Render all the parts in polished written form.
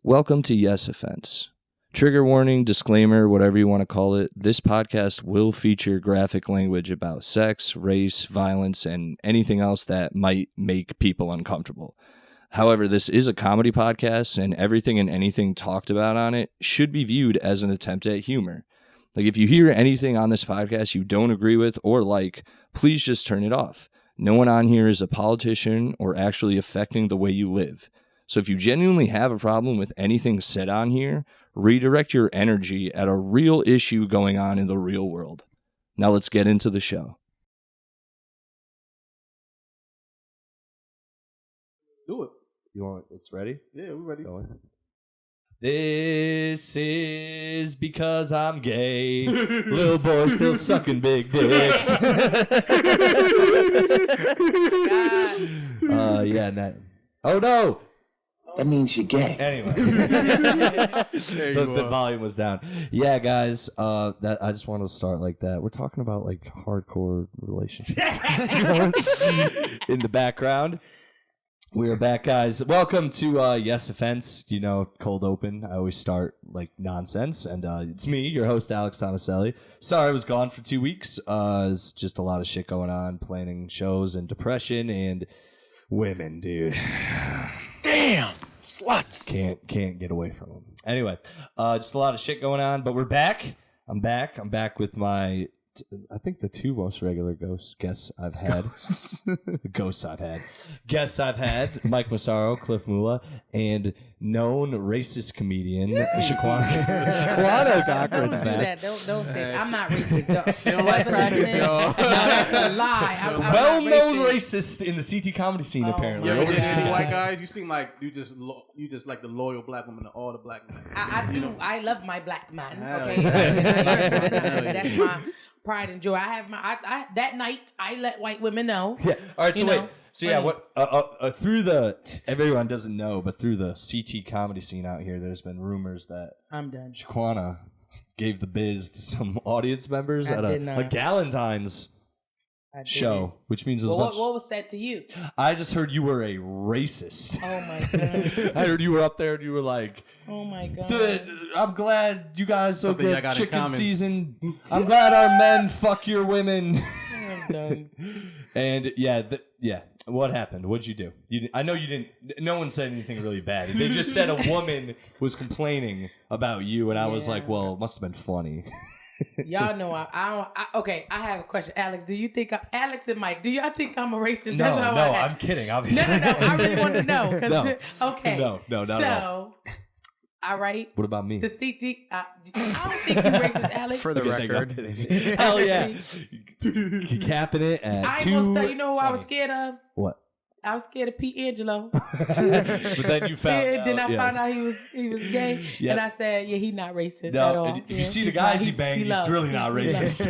Welcome to Yes Offense. Trigger warning, disclaimer, whatever you want to call it, this podcast will feature graphic language about sex, race, violence, and anything else that might make people uncomfortable. However, this is a comedy podcast, and everything and anything talked about on it should be viewed as an attempt at humor. Like, if you hear anything on this podcast you don't agree with or like, please just turn it off. No one on here is a politician or actually affecting the way you live. So if you genuinely have a problem with anything said on here, redirect your energy at a real issue going on in the real world. Now let's get into the show. Do it. You want it's ready? Yeah, we're ready. This is because I'm gay. Little boy still sucking big dicks. Oh no. That means you're gay. Anyway, the volume was down. Yeah, guys, that I just wanted to start like that. We're talking about like hardcore relationships in the background. We are back, guys. Welcome to Yes Offense. You know, cold open. I always start like nonsense, and it's me, your host, Alex Tomaselli. Sorry I was gone for 2 weeks. It's just a lot of shit going on, planning shows and depression and women, dude. Damn, sluts. Can't get away from them. Anyway, just a lot of shit going on, but we're back. I'm back with my, I think the two most regular guests I've had. Guests I've had, Mike Massaro, Cliff Mula, and known racist comedian, Shaquana Cochran's back. Don't say it. I'm not racist. They don't like crackers, y'all. No, that's a lie. I'm Well-known not racist in the CT comedy scene, apparently. You ever did any white guys? You seem like you just like the loyal black woman to all the black men. I do. I love my black man. Okay, Yeah. that's my pride and joy. I have I that night I let white women know. Yeah. All right. So wait. Know, So yeah, what through the everyone doesn't know, but through the CT comedy scene out here, there's been rumors that I'm done. Shaquana gave the biz to some audience members at a Galentine's show, which means what was said to you? I just heard you were a racist. Oh my god! I heard you were up there and you were like, oh my god! I'm glad you guys don't Something get chicken season. I'm glad our men fuck your women. I'm done. And yeah. What happened? What'd you do? I know you didn't. No one said anything really bad. They just said a woman was complaining about you, and I was like, "Well, it must have been funny." Y'all know okay, I have a question, Alex. Do you think Alex and Mike? Do y'all think I'm a racist? No, I'm kidding. Obviously, no. I really want to know. No. Okay. No, not at all. All right. What about me? The CT. I don't think you're racist, Alex. For the record. Hell yeah. Capping it at 2. You know who I was scared of? What? I was scared of Pete Angelo. But then you found out. Then I found out he was gay. Yep. And I said, yeah, he's not racist at all. You see the guys he banged, he's really not racist.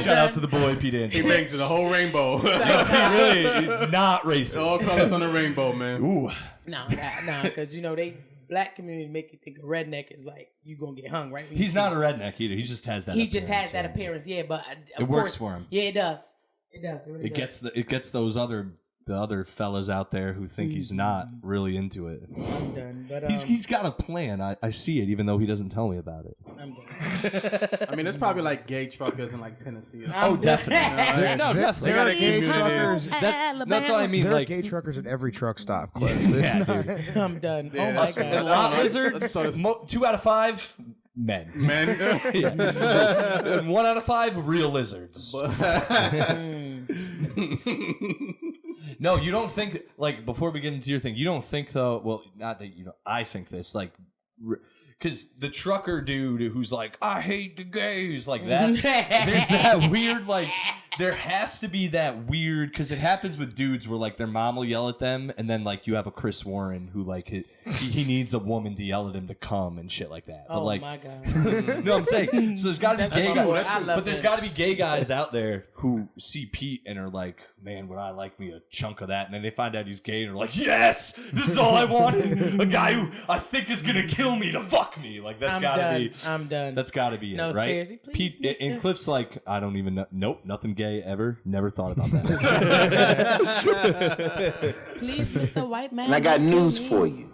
Shout out to the boy, Pete Angelo. He bangs to the whole rainbow. Really not racist. All colors on the rainbow, man. Ooh. No, because black community make you think a redneck is like you gonna get hung, right? He's not a redneck either. He just has that. He just has that appearance, yeah. But it works for him. Yeah, it does. It does. It gets those other fellas out there who think he's not really into it. I'm done. But he's got a plan. I see it, even though he doesn't tell me about it. I'm done. I mean, there's probably like gay truckers in like Tennessee. Oh, definitely. There are gay truckers. That's what I mean. There like are gay truckers at every truck stop, Cliff. I'm done. Yeah, oh my god. Lot lizards. 2 out of 5 men. And 1 out of 5 real lizards. No, you don't think, like, before we get into your thing, you don't think, though, well, not that you know, I think this, like, because the trucker dude who's like, I hate the gays, like, there's that weird, like, there has to be that weird, because it happens with dudes where, like, their mom will yell at them, and then, like, you have a Chris Warren who, like, he needs a woman to yell at him to come and shit like that. But, oh, like, my God. No, I'm saying, so there's got to be gay guys, but there's that. got to be gay guys out there who see Pete and are like, man, would I like me a chunk of that? And then they find out he's gay and are like, yes, this is all I wanted. A guy who I think is going to kill me to fuck me. Like, that's got to be. I'm done. That's got to be no, it, right? Seriously, please, Pete, and Cliff's like, I don't even know. Nope, nothing gay ever. Never thought about that. Please, Mr. White Man. And I got news for you.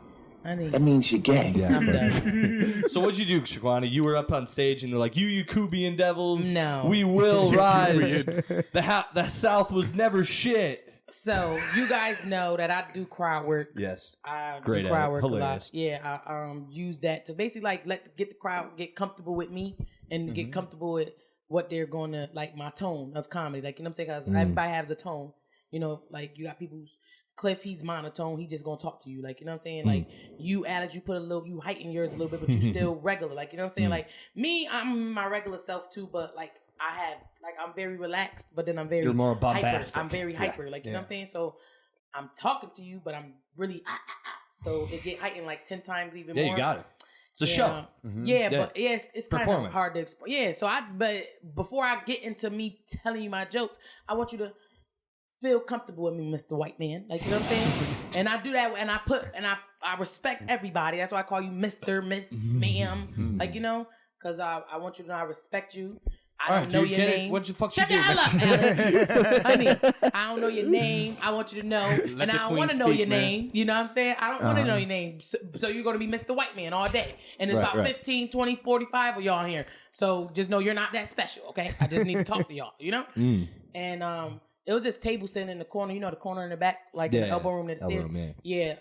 That means you're gay. Yeah. I'm done. So what'd you do, Shaquana? You were up on stage and they're like, you Kubian devils, No. we will rise. The South was never shit. So you guys know that I do crowd work. Yes. I Great do at crowd it. work Hilarious. a lot. Yeah, I use that to basically like get the crowd get comfortable with me and get comfortable with what they're going to like my tone of comedy. Like, you know what I'm saying? Because everybody has a tone. You know, like you got people's Cliff, he's monotone. He just gonna talk to you, like, you know what I'm saying. Like you, Alex, you heighten yours a little bit, but you still regular, like, you know what I'm saying. Like me, I'm my regular self too, but like I'm very relaxed, but then I'm very You're more bombastic. Hyper. I'm very hyper, like you know what I'm saying. So I'm talking to you, but I'm really so it get heightened like 10 times even more. Yeah, you got it. It's a show. Yeah, but it's kind of hard to explain. Yeah, so but before I get into me telling you my jokes, I want you to feel comfortable with me, Mr. White Man. Like, you know what I'm saying? And I do that, and I respect everybody. That's why I call you Mr., Miss, Ma'am. Like, you know, because I want you to know I respect you. I don't know your name. What the fuck Shut you the do? hell up, Alex. Honey, I don't know your name. I want you to know. And I don't want to know your name. You know what I'm saying? I don't want to know your name. So you're going to be Mr. White Man all day. And it's about 15, 20, 45 of y'all here. So just know you're not that special, okay? I just need to talk to y'all, you know? And it was this table sitting in the corner, you know, the corner in the back, like in the elbow room at the stairs. Yeah.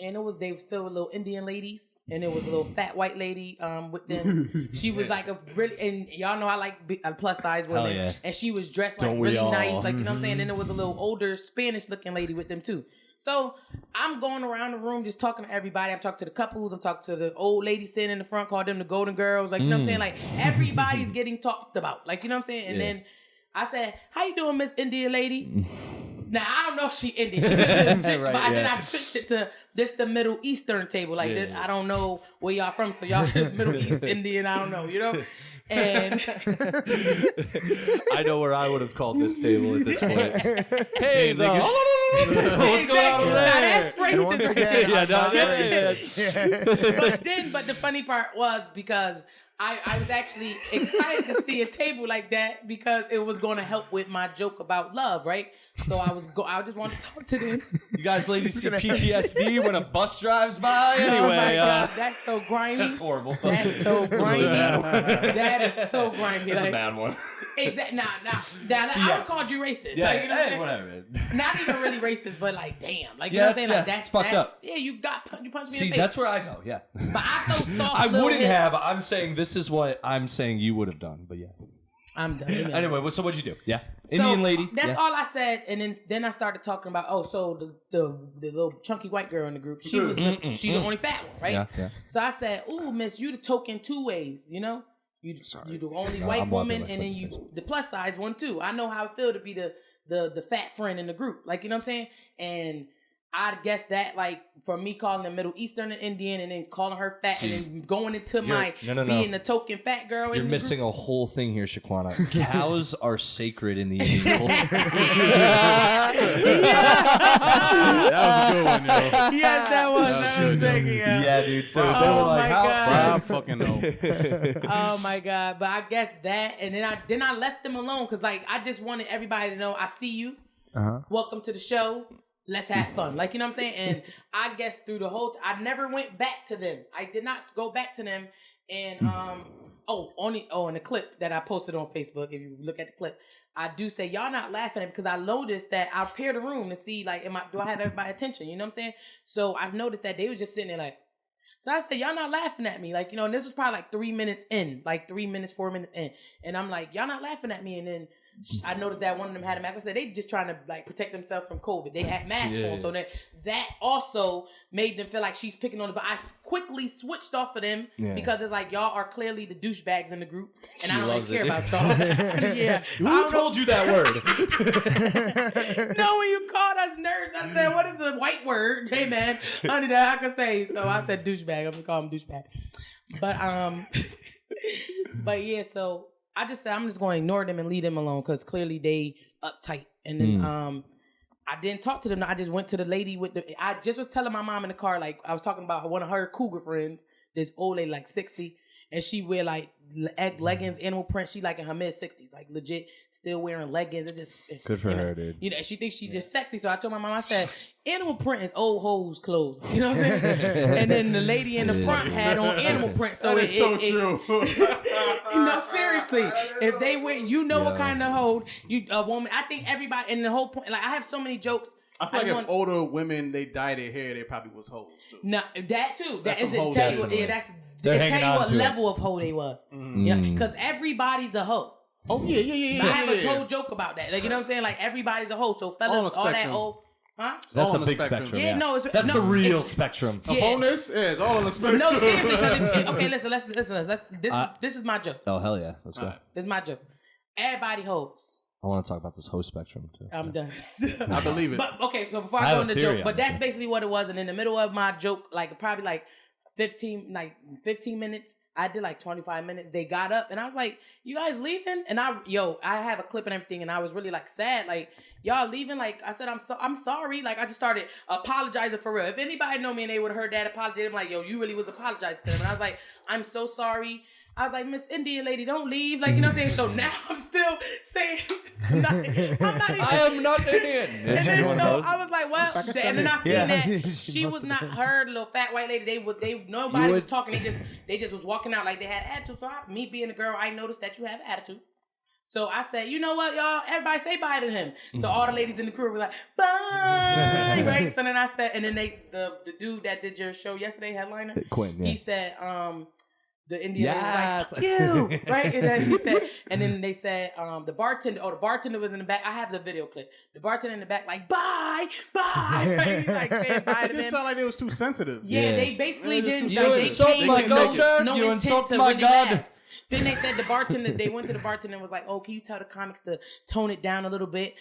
And they was filled with little Indian ladies, and there was a little fat white lady with them. She was like a really, and y'all know I like plus size women, and she was dressed like really nice, like, you know what I'm saying. And then there was a little older Spanish looking lady with them too. So I'm going around the room just talking to everybody. I'm talking to the couples. I'm talking to the old lady sitting in the front, called them the Golden Girls, like, you know what I'm saying. Like everybody's getting talked about, like, you know what I'm saying. And then I said, "How you doing, Miss Indian lady?" Now I don't know if she Indian, she but then I switched it to this the Middle Eastern table. Like this, I don't know where y'all from, so y'all Middle East Indian. I don't know, you know. And I know where I would have called this table at this point. Hey, what's going on over there? Now that's racist. Once again, But the funny part was because I was actually excited to see a table like that because it was going to help with my joke about love, right? So I just wanted to talk to them. You guys ladies see PTSD when a bus drives by? Anyway. Oh my God, that's so grimy. That's horrible. That's so grimy. That is so grimy. That's like, a bad one. Exactly. Nah. I would called you racist. Yeah, like, you know what I'm saying? whatever. Not even really racist, but like, damn. Like, you know what I'm saying? Like, that's fucked up. Yeah, you punched me in the See, face. that's where I go, yeah. But I felt soft. I little wouldn't hits. have. I'm saying this is what I'm saying you would have done, but yeah. I'm done. Anyway, so what'd you do? Yeah. So, Indian lady. That's all I said, and then I started talking about so the little chunky white girl in the group. She was she's the only fat one, right? Yeah. So I said, "Ooh, Miss, you the token two ways, you know. You the only white woman, and then you the plus size one too. I know how it feel to be the fat friend in the group, like, you know what I'm saying. And I guess that, like, for me calling the Middle Eastern and Indian and then calling her fat and then going into being the token fat girl. You're missing a whole thing here, Shaquana. Cows are sacred in the Indian culture. That was a good one, yo. Yes, that was thinking. Yeah, dude. So they Oh were like, my how? God. I fucking know. Oh my God. But I guess that, and then I left them alone because, like, I just wanted everybody to know I see you. Welcome to the show. Let's have fun. Like, you know what I'm saying? And I guess through the whole I never went back to them. I did not go back to them. And in the clip that I posted on Facebook, if you look at the clip, I do say y'all not laughing at me because I noticed that I peer the room to see, like, do I have everybody's attention? You know what I'm saying? So I noticed that they was just sitting there like, so I said, y'all not laughing at me. Like, you know, and this was probably like 3 minutes in, like 3 minutes, 4 minutes in. And I'm like, y'all not laughing at me. And then I noticed that one of them had a mask. I said, they just trying to, like, protect themselves from COVID. They had masks on. So that also made them feel like she's picking on them. But I quickly switched off of them because it's like, y'all are clearly the douchebags in the group. And I don't really care about y'all. Yeah. Who told you that word? No, when you called us nerds, I said, what is a white word? Hey, man, honey, that I can say. So I said douchebag. I'm going to call him douchebag. But yeah, so I just said I'm just going to ignore them and leave them alone because clearly they uptight. And then I didn't talk to them. I just went to the lady I just was telling my mom in the car, like, I was talking about one of her cougar friends, this old lady, like 60. and she wear like leggings, animal print. She like in her mid-60s, like legit still wearing leggings. It just good for her, dude. You know, she thinks she's just sexy. So I told my mom, I said, animal print is old hoes clothes. You know what I'm saying? And then the lady in the front had on animal print. So that is so true. No, seriously. If they went, you know what kind of hoe a woman. I think everybody, and the whole point, like I have so many jokes. I feel like if older women they dye their hair, they probably was hoes too. No, that too. That's That is it. Tell you, that's They're it tell you what to level of hoe they was. Yeah, because everybody's a hoe. Oh yeah. I have a told joke about that. Like you know what I'm saying? Like everybody's a hoe. So fellas, all that hoe. Huh? That's a the big spectrum. spectrum. Yeah, no, that's the real spectrum. The wholeness, it's all on the spectrum. No, seriously. Okay, listen. This is my joke. Oh hell yeah, let's go. This is my joke. Everybody hoes. I want to talk about this hoe spectrum too. I'm done. I believe it. But okay, so before I go into the joke, but that's basically what it was. And in the middle of my joke, like probably like 15 minutes, I did like 25 minutes. They got up and I was like, "You guys leaving?" And I have a clip and everything, and I was really like sad, like y'all leaving. Like I said, I'm sorry. Like I just started apologizing for real. If anybody know me and they would have heard that apology, I'm like, "Yo, you really was apologizing to them." And I was like, "I'm so sorry." I was like, "Miss Indian lady, don't leave." Like, you know what I'm saying? So now I'm still saying, I'm not Indian. I am not Indian. And then so I was like, well, and then I seen that she was not her little fat white lady. Nobody was talking. They just was walking out like they had attitude. So me being a girl, I noticed that you have attitude. So I said, you know what, y'all? Everybody say bye to him. So all the ladies in the crew were like, bye, right? So then I said, and then the dude that did your show yesterday, headliner, Quinn, he said, the Indian lady was like, "Fuck you," right? And then she said, and then they said, the bartender was in the back. I have the video clip. The bartender in the back, like, bye, right? He's like saying bye to them. It just sounded like they was too sensitive. Yeah, they basically didn't. You insult my culture. You insult my God. Then they said the bartender. They went to the bartender and was like, "Oh, can you tell the comics to tone it down a little bit?"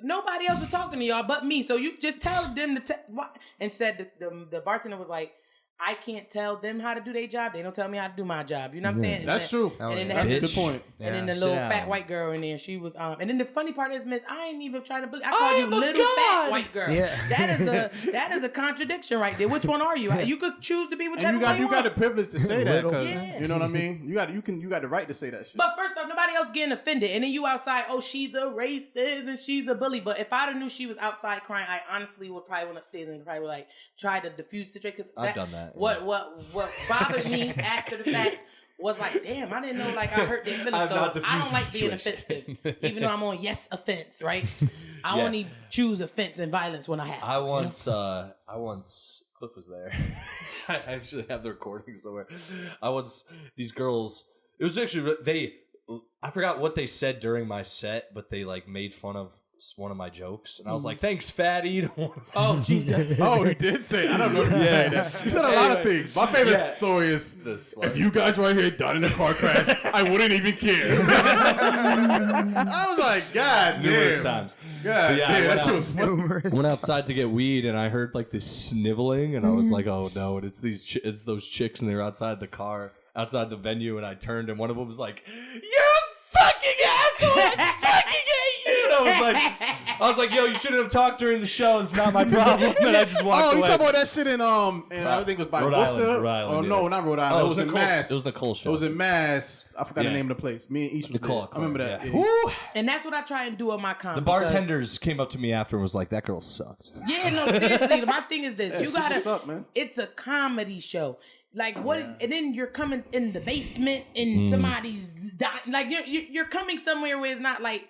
Nobody else was talking to y'all but me. So you just tell them to and said the bartender was like, I can't tell them how to do their job. They don't tell me how to do my job. You know what I'm saying? That's true. That's a good point. And then the little fat white girl in there, she was. And then the funny part is, Miss, I ain't even trying to believe. I called you little fat white girl. Yeah. That is a contradiction right there. Which one are you? You could choose to be whichever one you want. You got the privilege to say that. You know what I mean? You got the right to say that shit. But first off, nobody else getting offended. And then you outside, oh, she's a racist and she's a bully. But if I'd have knew she was outside crying, I honestly would probably went upstairs and probably like try to diffuse the situation. I've done that. What bothered me after the fact was like, damn, I didn't know like I hurt their feelings. So I don't like being offensive, even though I'm on offense, right? I only choose offense and violence when I have to. I once Cliff was there. I actually have the recording somewhere. These girls. It was actually I forgot what they said during my set, but they like made fun of one of my jokes, and I was like, "Thanks, fatty." Oh Jesus! Oh, he did say. I don't know if he said that. He said a lot of things. My favorite story is, if you guys right here died in a car crash, I wouldn't even care. I was like, God, numerous times. God, yeah, that shit was funny. Went outside to get weed, and I heard like this sniveling, and I was like, "Oh no!" And it's those chicks, and they're outside the car, outside the venue, and I turned, and one of them was like, "You're a fucking asshole! I fucking hate you!" And I was like, "Yo, you shouldn't have talked during the show. It's not my problem." And I just walked away. You talking about that shit in I think it was by Worcester. Rhode Island, no, not Rhode Island. Oh, it was in Mass. It was Nicole's show. It was in Mass. I forgot the name of the place. Me and East was there. I remember that. Yeah. And that's what I try and do on my comedy. The bartenders came up to me after and was like, "That girl sucked." Yeah, no, seriously. My thing is this: you gotta. What's up, man? It's a comedy show. Like what? Yeah. And then you're coming in the basement in somebody's like you're coming somewhere where it's not like.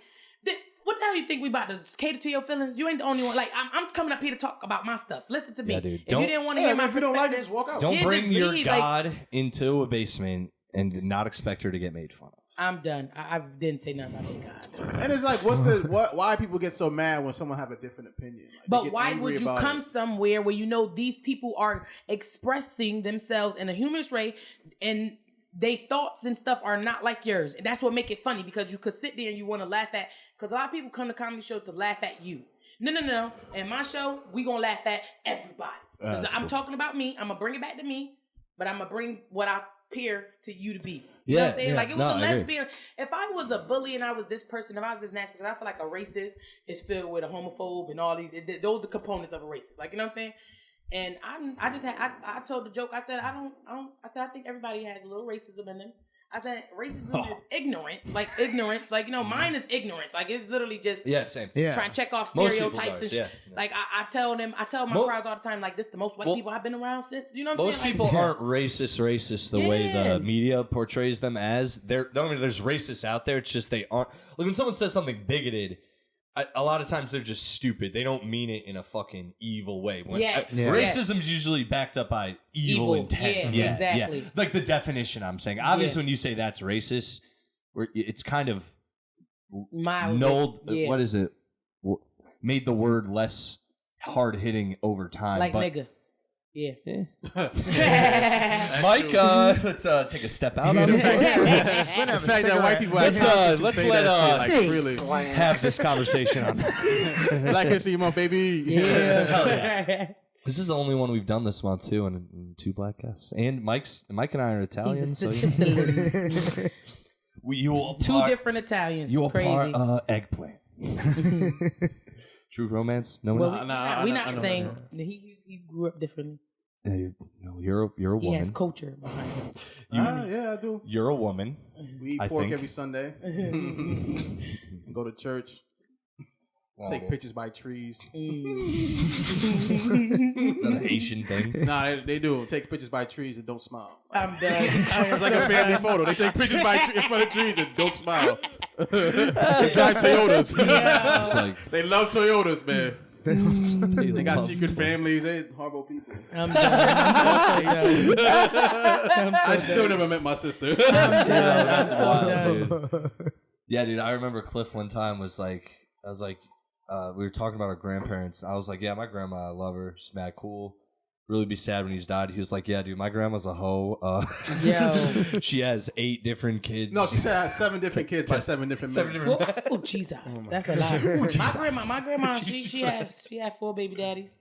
What the hell you think we about to cater to your feelings? You ain't the only one. Like I'm coming up here to talk about my stuff. Listen to me. Yeah, dude. If you didn't want to hear my if you don't like it, just walk out. Don't bring your God into a basement and not expect her to get made fun of. I'm done. I didn't say nothing about God. And it's like, why people get so mad when someone have a different opinion? Like, but why would you come somewhere where you know these people are expressing themselves in a humorous way and they thoughts and stuff are not like yours? And that's what make it funny, because you could sit there and you want to laugh at, because a lot of people come to comedy shows to laugh at you. No. In my show, we gonna laugh at everybody. Because I'm talking about me. I'm gonna bring it back to me, but I'm gonna bring what I appear to you to be. You know what I'm saying? Like it was a lesbian. If I was a bully and I was this person, if I was this nasty, because I feel like a racist is filled with a homophobe and all these. Those are the components of a racist. Like, you know what I'm saying? And I told the joke. I said I think everybody has a little racism in them. I said racism is ignorant, like ignorance. Like, mine is ignorance. Like, it's literally just trying to check off stereotypes and shit. Yeah. Like, I tell my crowds all the time, like, this is the most white people I've been around since. You know what I'm saying? Most people aren't racist the way the media portrays them as. There's racists out there. It's just they aren't. Like, when someone says something bigoted, a lot of times they're just stupid. They don't mean it in a fucking evil way. Racism's usually backed up by evil intent. Yeah, exactly. Yeah. Like the definition I'm saying. Obviously, when you say that's racist, it's kind of nulled. What is it? Made the word less hard hitting over time. Like nigga. Yeah. Mike, let's take a step out on this. Let's have this conversation on Black History Month, baby. Yeah. This is the only one we've done this month too, and 2 black guests. And Mike and I are Italian, so you 2 different Italians. You crazy. Eggplant. True romance? No, we're not saying he grew up differently. You're a woman. He has culture behind him. Yeah, I do. You're a woman. We eat pork every Sunday. Go to church. Take pictures by trees. Is that a Haitian thing? Nah, they do. Take pictures by trees and don't smile. I'm done. It's like a family photo. They take pictures in front of trees and don't smile. They drive Toyotas. Yeah. They love Toyotas, man. They got secret families. They horrible people. I'm done. I still never met my sister. That's wild, dude. Yeah, dude. I remember Cliff one time was like, we were talking about our grandparents. I was like, yeah, my grandma, I love her. She's mad cool. Really be sad when he's died. He was like, yeah, dude, my grandma's a hoe. She has 8 different kids. No, she said 7 different kids by 7 different men. Oh, Jesus. That's a lot. My grandma, she had 4 baby daddies.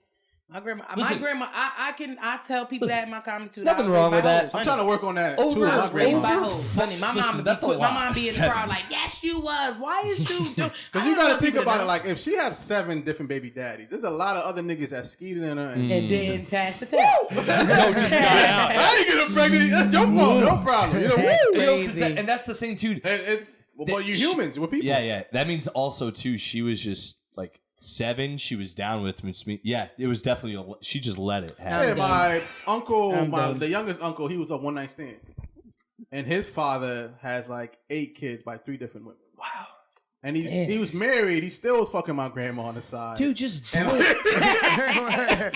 My grandma, I tell people that in my comedy too. Nothing wrong with that. I'm trying to work on that. My mom be in the crowd like, yes, you was. Why is you doing? Because you got to think about it. Like, if she have 7 different baby daddies, there's a lot of other niggas that skeeted in her and didn't pass the test. Just got out. I ain't getting pregnant. That's your fault. No problem. And that's the thing too. But you humans, we're people. Yeah. That means also too. She was just like 7. She was down with me. Yeah, it was definitely. She just let it happen. Yeah, my uncle, the youngest uncle, he was a one-night stand, and his father has like 8 kids by 3 different women. Wow. And he was married. He still was fucking my grandma on the side. Dude, just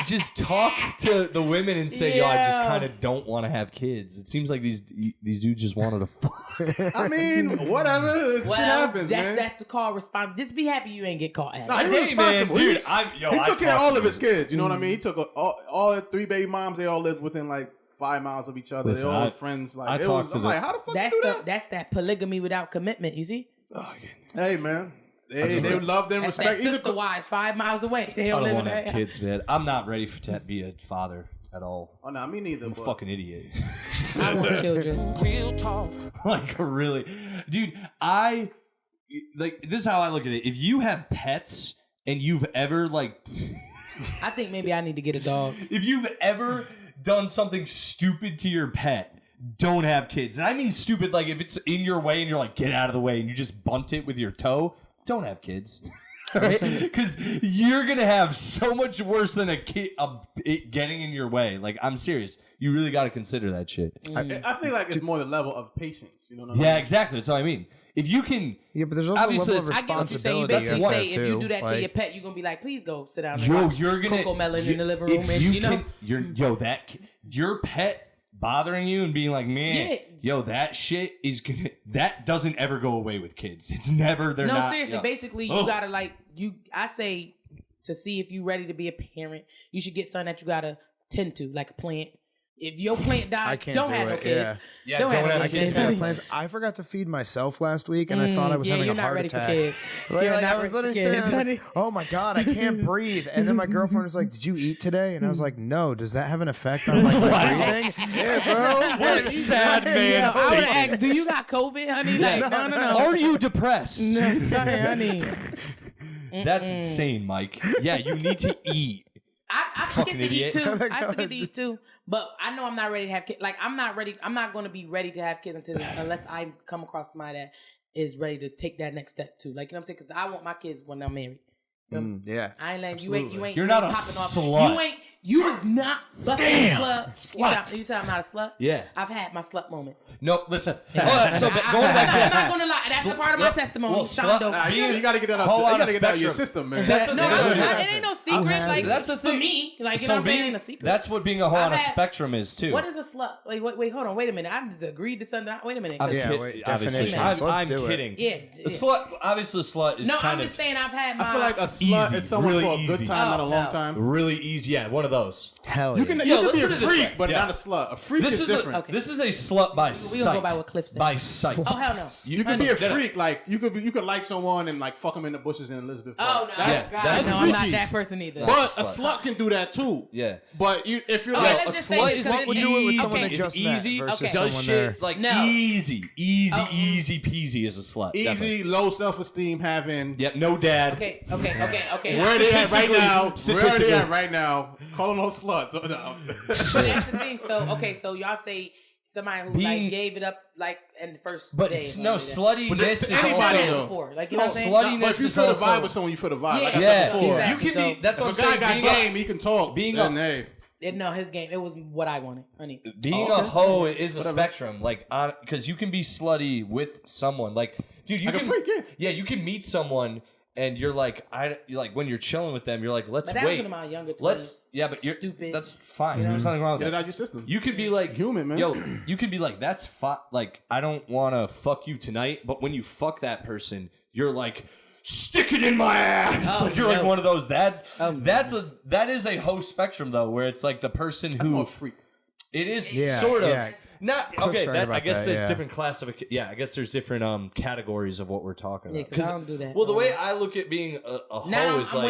just talk to the women and say, yo, I just kind of don't want to have kids. It seems like these dudes just wanted to fuck. I mean, whatever. Shit happens, man. That's the call response. Just be happy you ain't get caught at it. Nah, he took care of all of his kids. You know what I mean? He took all 3 baby moms. They all lived within like 5 miles of each other. Listen, they all friends. Like, I'm like, how the fuck you do that? That's that polygamy without commitment. You see? Oh, hey, man. They love them, respect. That's sister wives 5 miles away. They don't live in want to have kids, man. I'm not ready to be a father at all. Oh, no, me neither. I'm a fucking idiot. I want children. Real talk. Like, really. Dude, this is how I look at it. If you have pets and you've ever, I think maybe I need to get a dog. If you've ever done something stupid to your pet, don't have kids. And I mean stupid, like if it's in your way and you're like, get out of the way, and you just bunt it with your toe, don't have kids. Because you're going to have so much worse than it getting in your way. Like, I'm serious. You really got to consider that shit. I feel like it's more the level of patience. You know what I mean? Yeah, exactly. That's what I mean. If you can... Yeah, but there's also a level of responsibility. You basically say if you do that to your pet, you're going to be like, please go sit down and watch you're gonna, Cocomelon in the living room. Your pet bothering you and being like, man, that shit is gonna, that doesn't ever go away with kids. It's never, they're not. No, seriously, basically, you gotta I say to see if you ready to be a parent, you should get something that you gotta tend to, like a plant. If your plant dies, don't have no kids. Yeah, don't have kids. I forgot to feed myself last week, and I thought I was having a heart attack. I was literally saying, "Oh my god, I can't breathe." And then my girlfriend was like, "Did you eat today?" And I was like, "No." Does that have an effect on my breathing? Yeah, bro. What a sad man. I would ask, "Do you got COVID, honey?" Like, no. Are you depressed? No, sorry, honey. That's insane, Mike. Yeah, you need to eat. I fucking idiot. I forget to eat too. But I know I'm not ready to have kids. Like, I'm not ready. I'm not going to be ready to have kids unless I come across somebody that is ready to take that next step too. Like, you know what I'm saying? Because I want my kids when I'm married. Yeah. I ain't letting you ain't. You're not a slut. You was not busting the club. Slut. You said I'm not a slut? Yeah. I've had my slut moment. No, listen. So going back to I'm not gonna lie. That's a part of my testimony. Nah, you gotta get that out of your system, man. It ain't no secret. Like, that's the thing. For me, like, you know what I'm saying? It ain't a secret. That's what being a hoe on a spectrum is too. What is a slut? Wait, hold on. Wait a minute. I just agreed to something. Wait a minute. Definition. I'm kidding. Yeah. A slut, obviously, a slut is kind of. No, I'm just saying I've had my. I feel like a slut is someone for a good time, not a long time. Really easy, yeah. One of those. Hell you can be a freak, but not a slut. A freak is different. This is a slut by sight. We gonna go by what Cliff said. By sight. Oh hell no. You can be a freak, like you could like someone and like fuck them in the bushes in Elizabeth Park. Oh no, that's I'm not that person either. But a slut can do that too. Yeah. But if you're like a slut is would do it with someone that just easy met versus does someone shit like easy peasy is a slut. Easy, definitely. low self-esteem having. Yep, no dad. Okay. Where are they at right now? Where are they at right now? Call them those sluts. Oh, no. That's the thing. So y'all say somebody who like gave it up like in the first but day. No, sluttiness is anybody also before. Like, you know what I'm saying? sluttiness but if you is feel the also vibe with someone, you feel the vibe. Like I yeah. said before. Exactly. You can be. That's what I'm if saying. a guy got game, he can talk. No, his game. It was what I wanted, honey. Being a hoe is a spectrum, like, because you can be slutty with someone, like, dude, you like can, a freak, yeah, you can meet someone and you're like, when you're chilling with them, you're like, let's But wait, that was in my younger 20s. but you're stupid. That's fine. There's nothing wrong with Get it that. out your system. You could be like human, man. Yo, you can be like, that's fine. Like, I don't want to fuck you tonight, but when you fuck that person, you're like, stick it in my ass. Like you're like one of those. That is a hoe spectrum though, where it's like the person who a freak. It is sort of not okay. Right I guess there's yeah. different classification. Yeah, I guess there's different categories of what we're talking about. Because I don't do that. Well, the way I look at being a hoe is I'm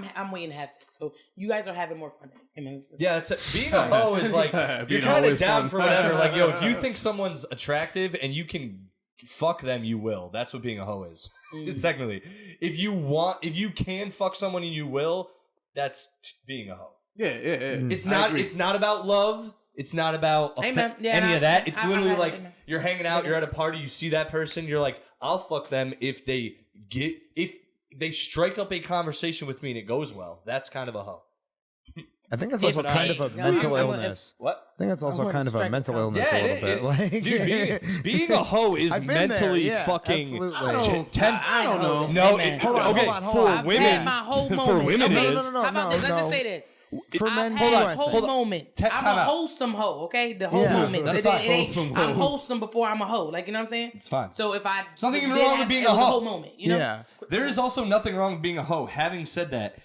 like I'm waiting to have sex. So you guys are having more fun. Being a hoe is like you're kind of down fun. for whatever. Like yo, if you think someone's attractive and you can fuck them, you will. That's what being a hoe is. It's technically, if you can fuck someone and you will, that's being a hoe. Yeah. It's not about love. It's not about any of that. It's literally like you're hanging out, you're at a party, you see that person, you're like, I'll fuck them if they strike up a conversation with me and it goes well. That's kind of a hoe. I think that's also kind of a mental illness. What? I think that's also kind of a mental illness a little bit. Like, dude, being a hoe is mentally fucking. I don't know. No, hold on. For women, my whole moment. for women it is. How about this? Let's just say this. For men, I've had whole moment. I'm a out. wholesome hoe, okay? The whole moment. That's fine. I'm wholesome before I'm a hoe. Like, you know what I'm saying? It's fine. So if I... There's nothing even wrong with being a hoe. whole moment, you know? Yeah. There is also nothing wrong with being a hoe. Having said that,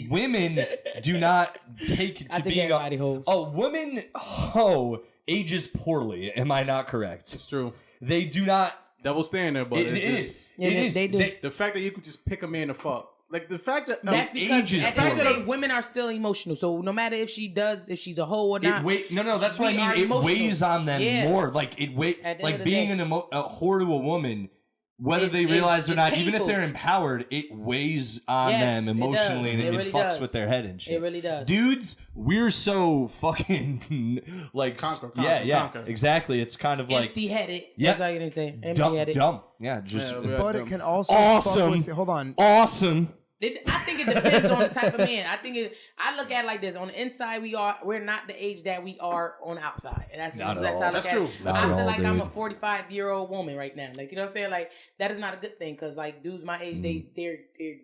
women do not take to being a woman hoe ages poorly. Am I not correct? It's true. They do not... Double standard, but it is. They do. The fact that you could just pick a man to fuck. Like the fact that that's because at the end of the day, women are still emotional. So no matter if she's a hoe or not, that's what I mean. It weighs on them more. Like like being a whore to a woman, whether they realize it or not, even if they're empowered, it weighs on them emotionally and it really fucks with their head and shit. It really does. Dudes, we're so fucking like conquer. Exactly. It's kind of like empty-headed. That's all you're gonna say. Empty-headed. Dumb. Yeah, just but it can also awesome. Hold on. Awesome. I think it depends on the type of man. I look at it like this. On the inside, we're not the age that we are on the outside. And that's how I look at it. I feel like I'm a 45-year-old woman right now. Like, you know what I'm saying? Like, that is not a good thing because like dudes my age, they're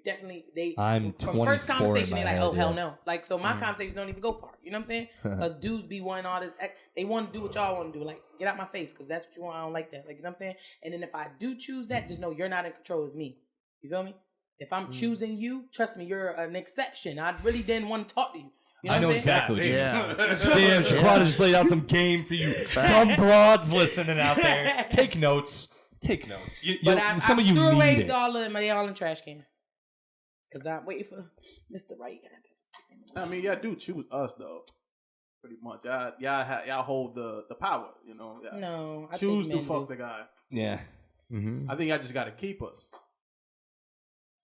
definitely I'm from 24 first conversation they're like, oh hell yeah. no. Like, so my conversations don't even go far. You know what I'm saying? Because dudes be wanting all this. They want to do what y'all want to do. Like, get out my face because that's what you want. I don't like that. Like, you know what I'm saying? And then if I do choose that, just know you're not in control. It's me. You feel me? If I'm choosing you, trust me, you're an exception. I really didn't want to talk to you. You know I know what I'm exactly what you mean. Yeah. Damn, Shaquana just laid out some game for you dumb broads listening out there. Take notes. But some of you threw need away it. they all in the trash can. Because I'm waiting for Mr. Right. I mean, y'all do choose us, though. Pretty much. Y'all hold the power, you know. No, I choose think to fuck the guy. Yeah. Mm-hmm. I think y'all just got to keep us.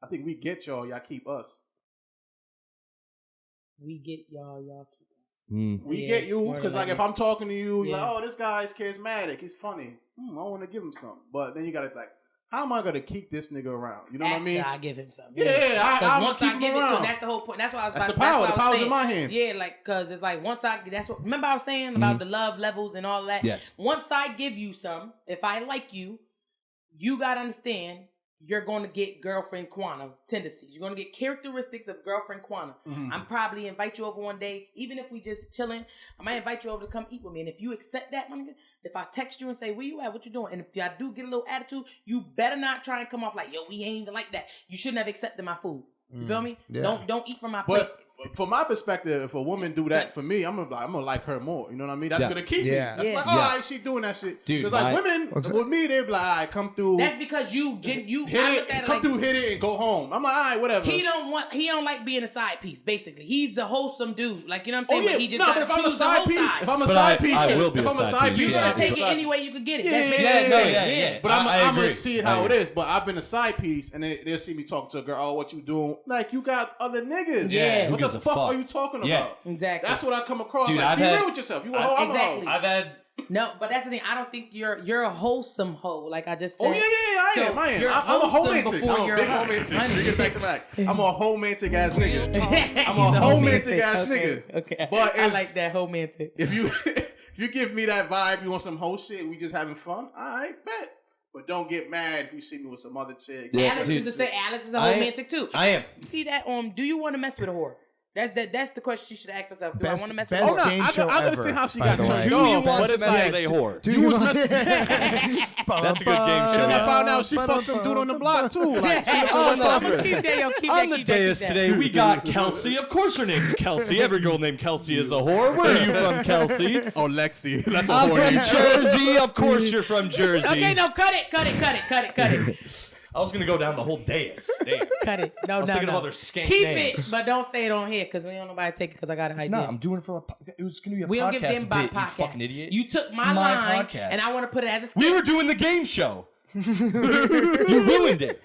I think we get y'all keep us. We get y'all keep us. We get you because like if I'm talking to you, you're like, oh, this guy's charismatic, he's funny. I want to give him something, but then you gotta like, how am I gonna keep this nigga around? You know what I mean? I give him something. Yeah, once I give it to him, that's the whole point. That's why I was. That's the power. The power's in my hand. Yeah, like because it's like once I. That's what. Remember I was saying about the love levels and all that. Yes. Once I give you some, if I like you, you gotta understand. You're going to get girlfriend Quana tendencies. You're going to get characteristics of girlfriend Quana. I'm probably invite you over one day, even if we just chilling. I might invite you over to come eat with me. And if you accept that, if I text you and say, where you at? What you doing? And if I do get a little attitude, you better not try and come off like, yo, we ain't even like that. You shouldn't have accepted my food. You feel me? Yeah. Don't eat from my plate. From my perspective, if a woman do that for me, I'm gonna like her more. You know what I mean? That's gonna keep me. That's like, all right, she doing that shit. Because like women with me, they be like, all right, come through. That's because you hit it and go home. I'm like, all right, whatever. He don't like being a side piece. Basically, he's a wholesome dude. Like you know what I'm saying? But he just but if I'm a side piece, if I'm a side piece, you're gonna take it any way you can get it. Yeah. But I'm gonna see it how it is. But I've been a side piece, and they'll see me talking to a girl. Oh, what you doing? Like you got other niggas. Yeah. What the fuck are you talking about? Exactly. That's what I come across. Dude, like, be real with yourself. You a hoe, I'm a hoe. I've had... No, but that's the thing. I don't think you're a wholesome hoe. Like I just said. Oh, yeah. I am. I'm a hoe-mantic. I'm a big hoe-mantic. Bring it back to back. I'm a hoe-mantic ass nigga. I'm a hoe-mantic ass nigga. Okay. But I like that hoe-mantic. If you give me that vibe, you want some hoe shit, we just having fun, all right, bet. But don't get mad if you see me with some other chick. Yeah, Alex is a hoe-mantic too. I am. See that? Do you want to mess with a whore? That's the question she should ask herself. Do I want to mess with best her? game show I understand how she got turned Do you off. want to mess with a whore? You was messing. That's a good game show. And then I found out she fucked some dude on the block too. Like, on the dais today, we got Kelsey. Of course her name's Kelsey. Every girl named Kelsey is a whore. Where are you from, Kelsey? Oh, Lexi. That's a I'm whore. from Jersey. Of course you're from Jersey. Okay, no, cut it. I was going to go down the whole dais. Damn. Cut it. No, I was thinking of other skank Keep names. it, but don't say it on here because we don't nobody take it because I got an idea. No, I'm doing it for it was going to be a we podcast don't give them by bit, podcast. you fucking idiot. You took my line podcast. and I want to put it as a skit. We were doing the game show. You ruined it.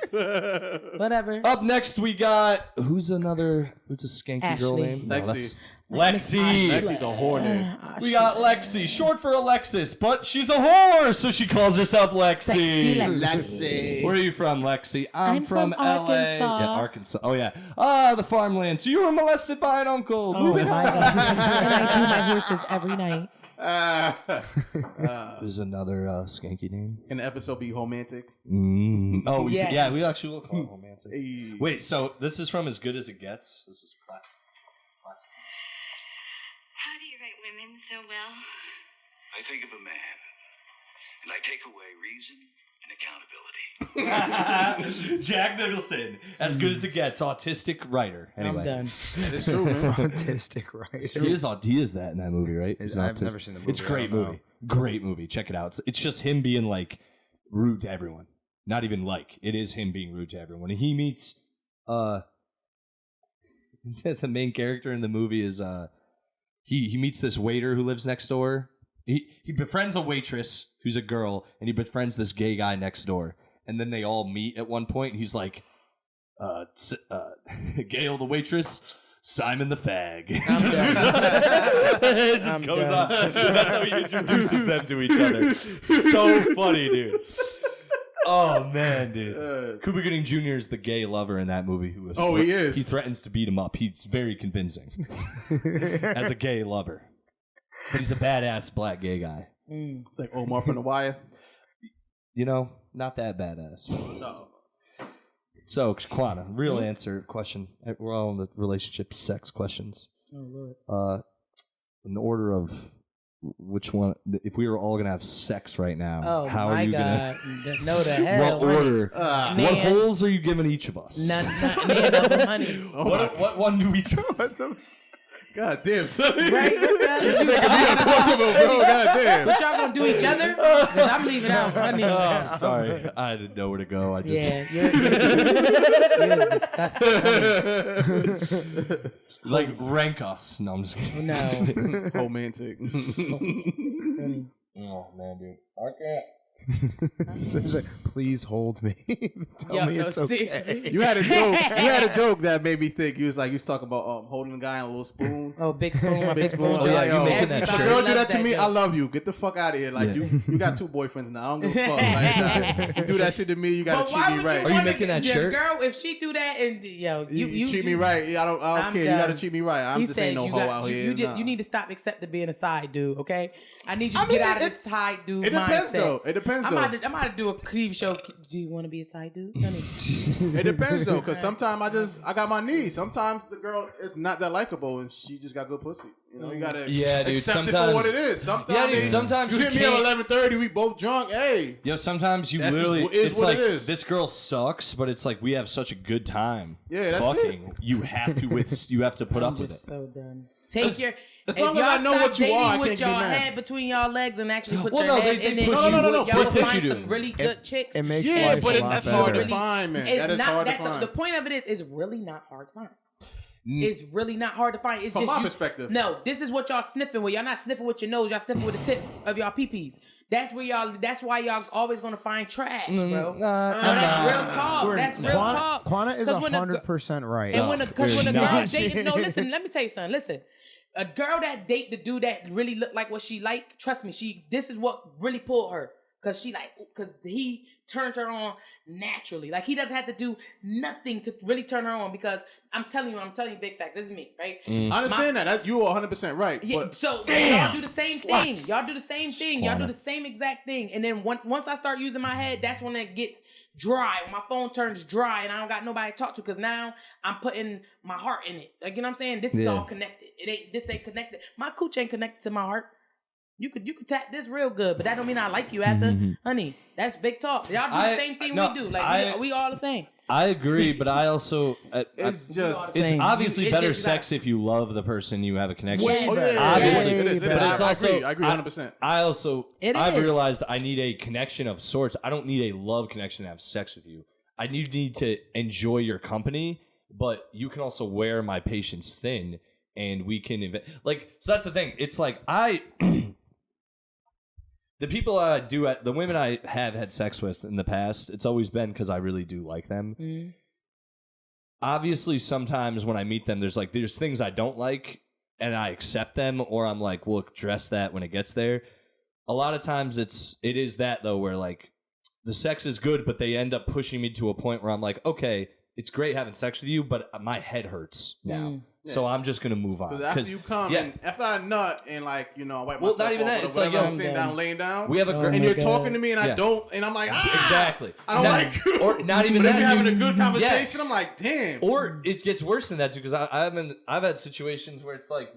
Whatever. Up next, we got who's a skanky girl name? Lexi. No, that's Lexi. Lexi's a whore name. We got Lexi, short for Alexis, but she's a whore, so she calls herself Lexi. Sexy Lexi. Where are you from, Lexi? I'm from LA. Arkansas. Yeah, Arkansas. Oh yeah. The farmland. So you were molested by an uncle. Oh my God. And I do my horses every night. There's another skanky name. Can the episode be romantic? Oh, yes. Yeah, we actually will call it romantic. Hey. Wait, so this is from As Good As It Gets? This is classic. How do you write women so well? I think of a man, and I take away reason and accountability. Jack Nicholson, As Good As It Gets, autistic writer. Anyway. I'm done. That's true, man. Autistic, right? He is that in that movie, right? I've never seen the movie. It's a great movie. Great movie. Check it out. It's just him being like rude to everyone. Not even like. It is him being rude to everyone. And he meets the main character in the movie is he meets this waiter who lives next door. He befriends a waitress who's a girl, and he befriends this gay guy next door. And then they all meet at one point, and he's like, Gail the waitress, Simon the fag. It just goes on. That's how he introduces them to each other. So funny, dude. Oh, man, dude. Cuba Gooding Jr. is the gay lover in that movie. He is. He threatens to beat him up. He's very convincing as a gay lover. But he's a badass black gay guy. It's like Omar from The Wire. You know, not that badass. No. So, Shaquana, real answer question. We're all in the relationship sex questions. Oh, Lord. In order of which one, if we were all going to have sex right now, Oh, how my are you God. going to... No, the hell. What order? Man. What holes are you giving each of us? None of them, honey. What one do we choose? God damn, son. Right? God damn. What y'all gonna do each other? Because I'm leaving out. Honey. Oh, I'm sorry. I didn't know where to go. I just... Yeah, you're disgusting. Honey. Like, rank us. No, I'm just kidding. No. Romantic. Oh, man, dude. I can't. So it's like, please hold me. Tell me it's okay. Seriously. You had a joke. You had a joke that made me think. You was talking about holding a guy on a little spoon. Oh, big spoon, big spoon. Oh, yeah, you making that If a shirt. girl do that to me, joke. I love you. Get the fuck out of here. Like you got 2 boyfriends now. I don't give a fuck. Like, you do that shit to me, you gotta treat me right. Are you making that shirt? Girl, if she do that and you treat me right. I don't care. You gotta treat me right. I'm just ain't no hoe out here. You need to stop accepting being a side dude, okay? I need you to get out of this side dude mindset. It depends though. I'm about to do a TV show. Do you want to be a side dude? It depends though, because sometimes I got my needs. Sometimes the girl is not that likable and she just got good pussy. You know, you gotta accept it for what it is. Sometimes you hit me at 11:30. We both drunk. Hey, sometimes you literally it's like this girl sucks, but it's like we have such a good time. Yeah, that's fucking. it. You have to put up with it. So done. Take your. As long as I know what you are, I can't with get y'all mad. head between y'all legs and actually put Well, your no, head they in it. push you. No. Y'all will Push find you some to. really good chicks. It makes Yeah, life but a lot that's better. hard to find, man. It's That is not, hard to that's find. the point of it is really not hard to find. It's really not hard to find. It's From just my perspective. No, this is what y'all sniffing with. Y'all not sniffing with your nose. Y'all sniffing with the tip of y'all pee-pees. That's why y'all always gonna find trash, bro. No, that's real talk. That's real talk. Quana is 100% right. And when a girl dating, no, listen, let me tell you something. Listen, a girl that date the dude that really look like what she like, trust me, this is what really pulled her. Cause he turns her on naturally. Like he doesn't have to do nothing to really turn her on. Because I'm telling you big facts. This is me, right? I understand that. You are 100% right. Yeah, but so y'all do the same thing. Y'all do the same thing. Y'all do the same exact thing. And then once I start using my head, that's when it gets dry. When my phone turns dry and I don't got nobody to talk to, because now I'm putting my heart in it. Like, you know what I'm saying? This is all connected. This ain't connected. My cooch ain't connected to my heart. You could tap this real good, but that don't mean I like you after. Honey, that's big talk. Y'all do the same thing we do. Like we all the same. I agree, but I also it's obviously better sex if you love the person you have a connection with. Obviously, it is. But it's also I agree 100%. I've realized I need a connection of sorts. I don't need a love connection to have sex with you. I need to enjoy your company, but you can also wear my patience thin, and we can so that's the thing. It's like the people the women I have had sex with in the past, it's always been because I really do like them. Mm-hmm. Obviously, sometimes when I meet them, there's things I don't like, and I accept them, or I'm like, we'll address that when it gets there. A lot of times, it is that though, where like the sex is good, but they end up pushing me to a point where I'm like, okay, it's great having sex with you, but my head hurts now. So I'm just gonna move on. Because after you come, and after I nut and I wipe myself off, not even that. It's like I'm sitting down, laying down. We have and you're talking to me, and I don't, and I'm like, exactly. I don't like you. Or not even but that. If you're having a good conversation, I'm like, damn. Or it gets worse than that too, because I've had situations where it's like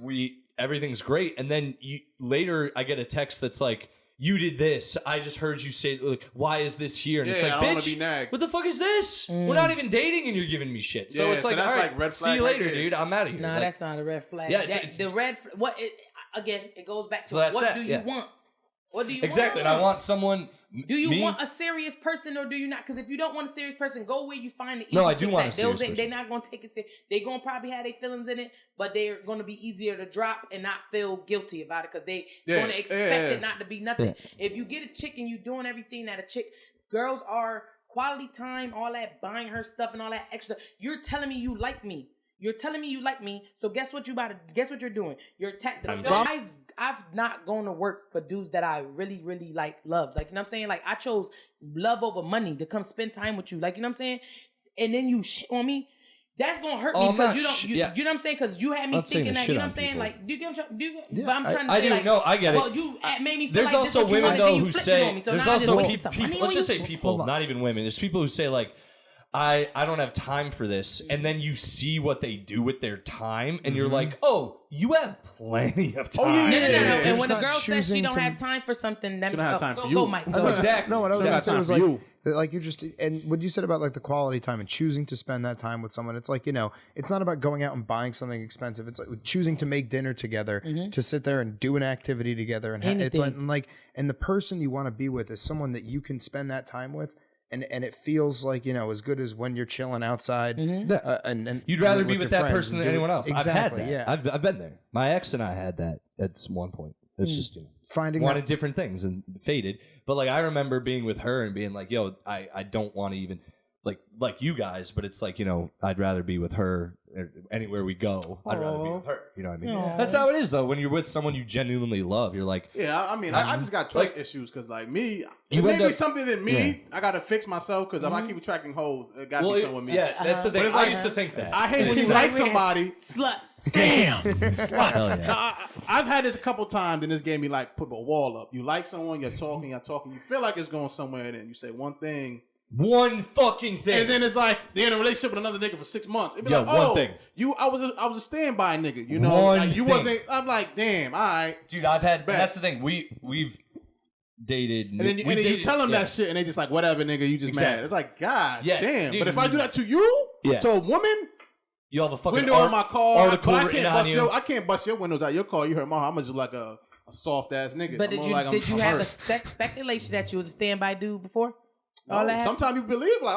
everything's great, and then later I get a text that's like, you did this. I just heard you say, like, why is this here? And it's like, bitch, what the fuck is this? We're not even dating and you're giving me shit. So it's like, that's all right, red flag see you later, dude. I'm out of here. Nah, that's not a red flag. Yeah, the red. Again, it goes back to what do you want? What do you exactly? want? And I want someone. Do you want a serious person or do you not? Because if you don't want a serious person, go where you find the easy. No, I do want a serious person. They're not going to take it serious. They're going to probably have their feelings in it, but they're going to be easier to drop and not feel guilty about it because they're going to expect it not to be nothing. Yeah. If you get a chick and you doing everything that a chick, girls are quality time, all that buying her stuff and all that extra. You're telling me you like me. You're telling me you like me, so guess what you're doing? You're I've not gone to work for dudes that I really, really love. Like, you know what I'm saying? Like, I chose love over money to come spend time with you. Like, you know what I'm saying? And then you shit on me. That's gonna hurt me because you know what I'm saying? Because you had me thinking that, you know what I'm saying? People. Like, you get what but I'm trying to say, like, no, I get it. Well, you made me feel there's like also this what women you though wanted, who say so there's also people. Let's just say people, not even women. There's people who say like, I don't have time for this, and then you see what they do with their time, and you're like, oh, you have plenty of time. No. And when a girl says she don't have time for something, then go, Mike. Go. Exactly. No, what I was going to say was like you just, and what you said about like the quality time and choosing to spend that time with someone, it's like, you know, it's not about going out and buying something expensive. It's like choosing to make dinner together, to sit there and do an activity together, and and the person you want to be with is someone that you can spend that time with. And it feels like, you know, as good as when you're chilling outside. And you'd rather be with that person than anyone else. Exactly, I've had that. I've been there. My ex and I had that at one point. It's just finding wanted different things and faded. But like I remember being with her and being like, yo, I don't want to even like you guys, but it's like, I'd rather be with her anywhere we go. I'd rather be with her. You know what I mean? Aww. That's how it is though. When you're with someone you genuinely love, you're like, I mean, I just got trust issues because like me, it may be something that I got to fix myself because if I keep attracting hoes, it got to be something with me. Yeah, that's the thing. I used to think that. I hate when you like somebody. Sluts. Damn. Sluts. Yeah. I've had this a couple times and this gave me like put a wall up. You like someone, you're talking. You feel like it's going somewhere and then you say one thing. One fucking thing, and then it's like they're in a relationship with another nigga for 6 months. It'd be like, one thing. I was a standby nigga. You know, like you wasn't. I'm like, damn, all right, dude. I've had. That's the thing. We've dated, and then you tell them that shit, and they just like, whatever, nigga. You just mad. It's like, God damn. Dude, but if I do that to you, to a woman. You have a fucking window on my car. I can't bust your windows out your car. You hurt my heart. I'm just like a soft ass nigga. But did you have a speculation that you was a standby dude before? No, sometimes you believe like,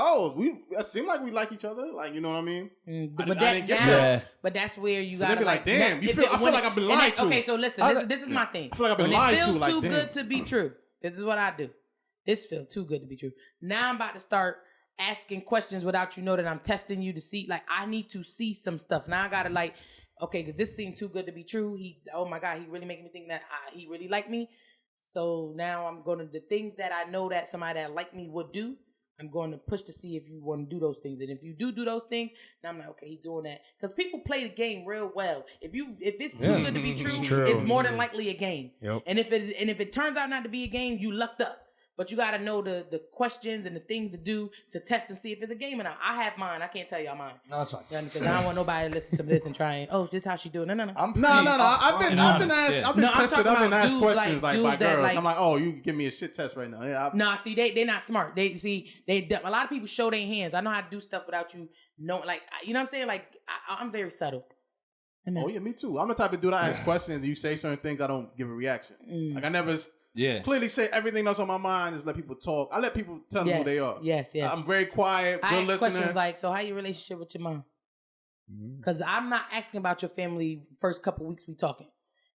it seemed like we like each other, like you know what I mean. But that's where you gotta be like, damn, I feel like I've been lied to. Okay, so listen, this is my thing. I feel like I've been lied to. It feels like, too good to be true. This is what I do. This feels too good to be true. Now I'm about to start asking questions without you know that I'm testing you to see. Like I need to see some stuff. Now I gotta like, okay, because this seemed too good to be true. Oh my God, he really making me think that he really liked me. So now I'm going to, the things that I know that somebody that like me would do, I'm going to push to see if you want to do those things. And if you do those things, now I'm like, okay, he's doing that. Because people play the game real well. If it's too good to be true, it's more than likely a game. Yep. And if it turns out not to be a game, you lucked up. But you got to know the questions and the things to do to test and see if it's a game or not. I have mine. I can't tell y'all mine. No, that's fine. Because I don't want nobody to listen to this and try and, this is how she do it. No. No. I've been tested. I've been asked questions like by girls. Like, I'm like, you give me a shit test right now. Yeah. See, they're not smart. They a lot of people show their hands. I know how to do stuff without you knowing. Like, you know what I'm saying? Like, I'm very subtle. Oh yeah, me too. I'm the type of dude I ask questions. And you say certain things, I don't give a reaction. Like I never. Clearly say everything that's on my mind. Just let people talk. I let people tell me who they are. Yes. I'm very quiet, good listener. Questions like, so how your relationship with your mom? Because I'm not asking about your family first couple weeks we talking.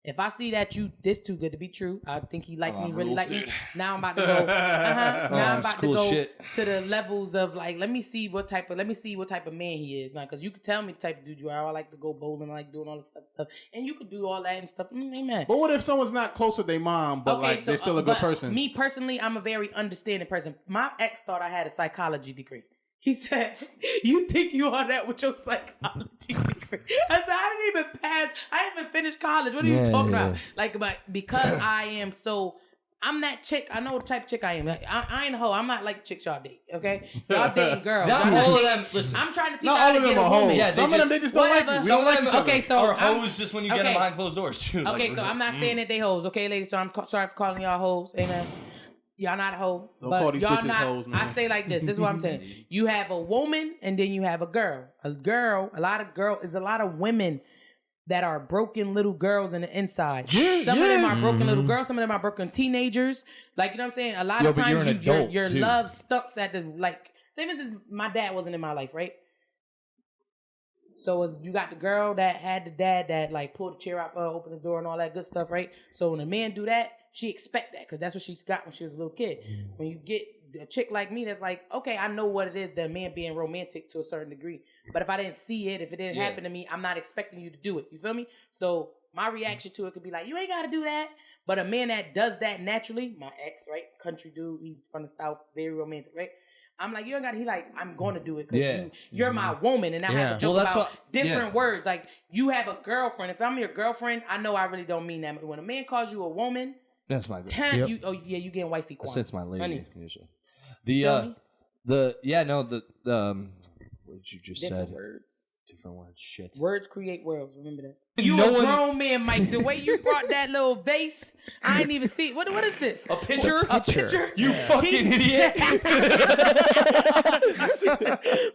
If I see that this too good to be true, I think he like me, really like me. Now I'm about to go. Now I'm about to go to the levels of like, let me see what type of man he is. Now, because you could tell me the type of dude you are. I like to go bowling, I like doing all this stuff, and you could do all that and stuff. Amen. But what if someone's not close to their mom, but they're still a good person? Me personally, I'm a very understanding person. My ex thought I had a psychology degree. He said, you think you are that with your psychology degree? I said, I didn't even pass. I didn't even finish college. What are you talking about? Like, but because I am so, I'm that chick. I know what type of chick I am. I ain't a hoe. I'm not like chicks y'all date, okay? Y'all dating girls. Not all of them, listen. I'm trying to teach y'all to get a woman. Yeah, some of them, they just don't like me. Some of them okay, so are hoes just when you get them behind closed doors. Okay, so I'm not saying that they hoes, okay, ladies? So I'm sorry for calling y'all hoes. Amen. Y'all not a hoe, but y'all not. Hoes, I say like this. This is what I'm saying. You have a woman, and then you have a girl. A lot of women that are broken little girls in the inside. Some of them are broken little girls. Some of them are broken teenagers. Like, you know what I'm saying? A lot of times your love stucks at the like. Same as my dad wasn't in my life, right? So you got the girl that had the dad that like pulled the chair out for her, opened the door, and all that good stuff, right? So when a man do that, she expect that because that's what she's got when she was a little kid. When you get a chick like me that's like, okay, I know what it is, that man being romantic to a certain degree. But if I didn't see it, if it didn't happen to me, I'm not expecting you to do it. You feel me? So my reaction to it could be like, you ain't got to do that. But a man that does that naturally, my ex, right? Country dude, he's from the South, very romantic, right? I'm like, you ain't got to, he like, I'm going to do it because you're my woman. And I have to joke about different words. Like, you have a girlfriend. If I'm your girlfriend, I know I really don't mean that. But when a man calls you a woman, that's my girl. You getting wifey quality. That's my lady, honey. Usually. What did you just Different said? Words. Different words. Shit. Words create worlds. Remember that. You a grown man, Mike. The way you brought that little vase, I didn't even see. What is this? A picture? A picture? You fucking idiot.